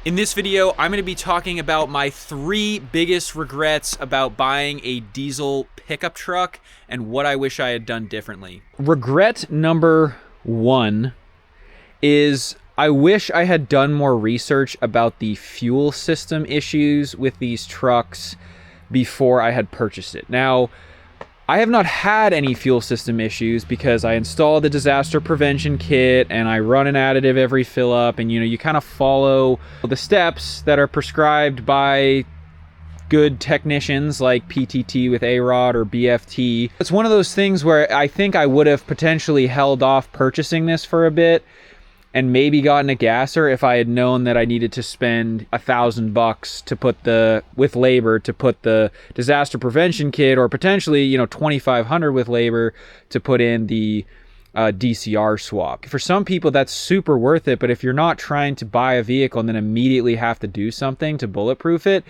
In this video, I'm going to be talking about my 3 biggest regrets about buying a diesel pickup truck and what I wish I had done differently. Regret number 1 is I wish I had done more research about the fuel system issues with these trucks before I had purchased it. Now, I have not had any fuel system issues because I installed the disaster prevention kit and I run an additive every fill up, and you kind of follow the steps that are prescribed by good technicians like PTT with AROD or BFT. It's one of those things where I think I would have potentially held off purchasing this for a bit and maybe gotten a gasser if I had known that I needed to spend $1,000 to put with labor to put the disaster prevention kit, or potentially $2,500 with labor to put in the DCR swap. For some people that's super worth it, but if you're not trying to buy a vehicle and then immediately have to do something to bulletproof it,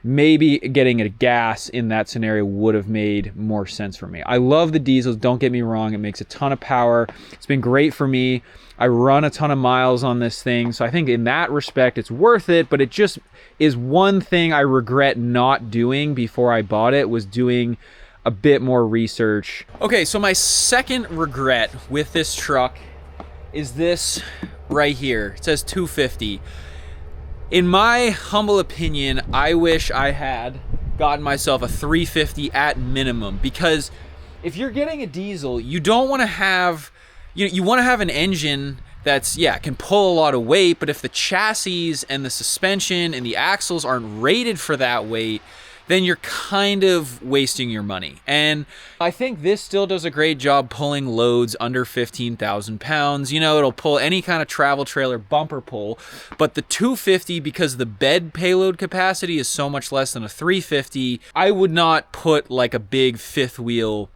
maybe getting a gas in that scenario would have made more sense for me. I love the diesels, don't get me wrong. It makes a ton of power. It's been great for me. I run a ton of miles on this thing. So I think in that respect, it's worth it. But it just is one thing I regret not doing before I bought it, was doing a bit more research. Okay, so my second regret with this truck is this right here. It says 250. In my humble opinion, I wish I had gotten myself a 350 at minimum, because if you're getting a diesel, you don't want to have, you want to have an engine that's, can pull a lot of weight, but if the chassis and the suspension and the axles aren't rated for that weight, then you're kind of wasting your money. And I think this still does a great job pulling loads under 15,000 pounds. It'll pull any kind of travel trailer bumper pull, but the 250, because the bed payload capacity is so much less than a 350, I would not put like a big fifth wheel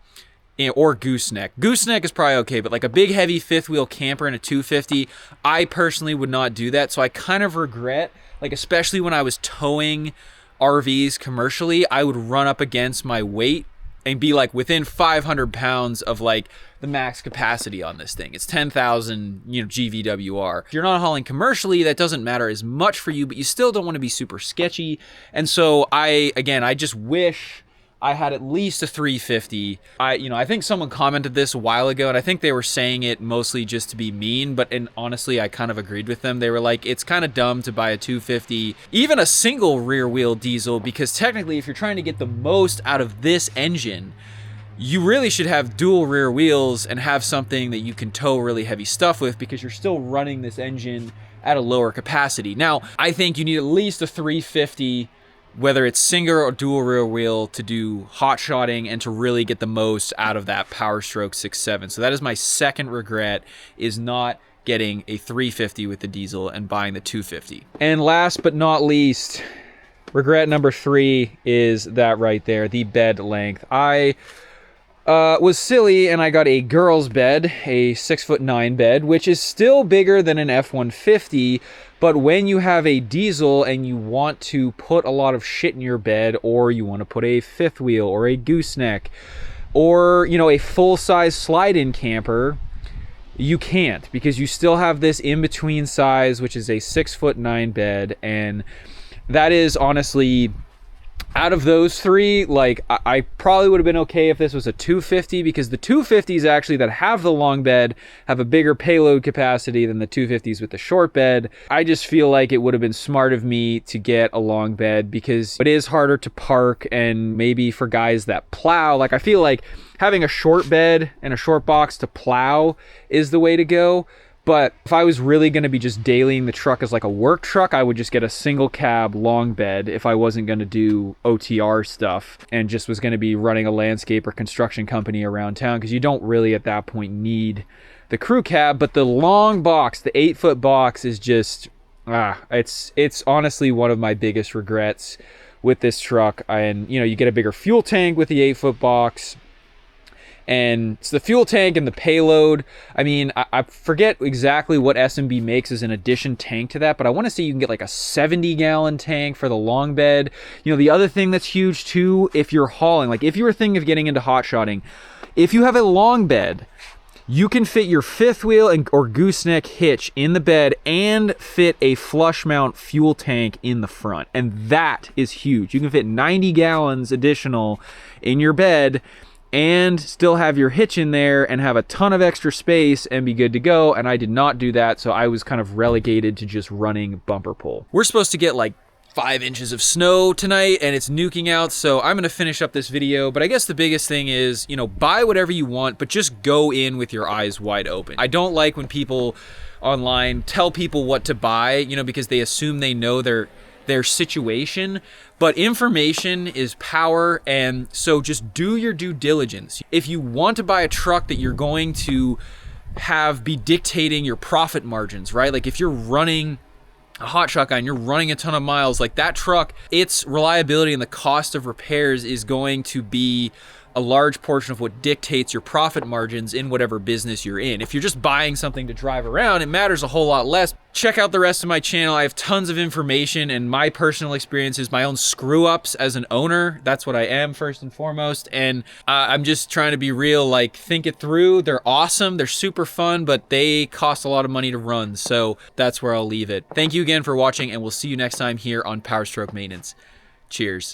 or gooseneck. Gooseneck is probably okay, but like a big heavy fifth wheel camper in a 250, I personally would not do that. So I kind of regret, like especially when I was towing RVs commercially, I would run up against my weight and be like within 500 pounds of like the max capacity on this thing. It's 10,000, GVWR. If you're not hauling commercially, that doesn't matter as much for you, but you still don't want to be super sketchy. And so I just wish I had at least a 350. I think someone commented this a while ago, and I think they were saying it mostly just to be mean, and honestly, I kind of agreed with them. They were like, it's kind of dumb to buy a 250, even a single rear wheel diesel, because technically if you're trying to get the most out of this engine, you really should have dual rear wheels and have something that you can tow really heavy stuff with, because you're still running this engine at a lower capacity. Now, I think you need at least a 350, whether it's single or dual rear wheel, to do hot shotting and to really get the most out of that Power Stroke 6.7. So that is my second regret, is not getting a 350 with the diesel and buying the 250. And last but not least, regret number 3 is that right there, the bed length. I was silly and I got a girl's bed, a 6'9" bed, which is still bigger than an F-150, but when you have a diesel and you want to put a lot of shit in your bed, or you want to put a fifth wheel or a gooseneck or, a full-size slide-in camper, you can't, because you still have this in-between size, which is a 6'9" bed. And that is honestly, out of those 3, like I probably would have been okay if this was a 250, because the 250s actually that have the long bed have a bigger payload capacity than the 250s with the short bed. I just feel like it would have been smart of me to get a long bed, because it is harder to park, and maybe for guys that plow, like I feel like having a short bed and a short box to plow is the way to go. But if I was really going to be just dailying the truck as like a work truck, I would just get a single cab long bed if I wasn't going to do OTR stuff and just was going to be running a landscape or construction company around town, because you don't really at that point need the crew cab. But the long box, the 8-foot box, is just, it's honestly one of my biggest regrets with this truck. And, you get a bigger fuel tank with the 8-foot box. And it's the fuel tank and the payload. I mean, I forget exactly what S&B makes as an addition tank to that, but I want to say you can get like a 70-gallon tank for the long bed. The other thing that's huge too, if you're hauling, like if you were thinking of getting into hot shotting, if you have a long bed, You can fit your fifth wheel or gooseneck hitch in the bed and fit a flush mount fuel tank in the front. And that is huge. You can fit 90 gallons additional in your bed and still have your hitch in there and have a ton of extra space and be good to go. And I did not do that, so I was kind of relegated to just running bumper pull. We're supposed to get like 5 inches of snow tonight and it's nuking out, so I'm gonna finish up this video. But I guess the biggest thing is, you know, buy whatever you want, but just go in with your eyes wide open. I don't like when people online tell people what to buy, you know, because they assume they know their situation, but information is power, and so just do your due diligence. If you want to buy a truck that you're going to have be dictating your profit margins, right? Like if you're running a hot shotgun, you're running a ton of miles, like that truck, its reliability and the cost of repairs is going to be a large portion of what dictates your profit margins in whatever business you're in. If you're just buying something to drive around, it matters a whole lot less. Check out the rest of my channel. I have tons of information and my personal experiences, my own screw ups as an owner. That's what I am first and foremost. And I'm just trying to be real, like think it through. They're awesome. They're super fun, but they cost a lot of money to run. So that's where I'll leave it. Thank you again for watching, and we'll see you next time here on Power Stroke Maintenance. Cheers.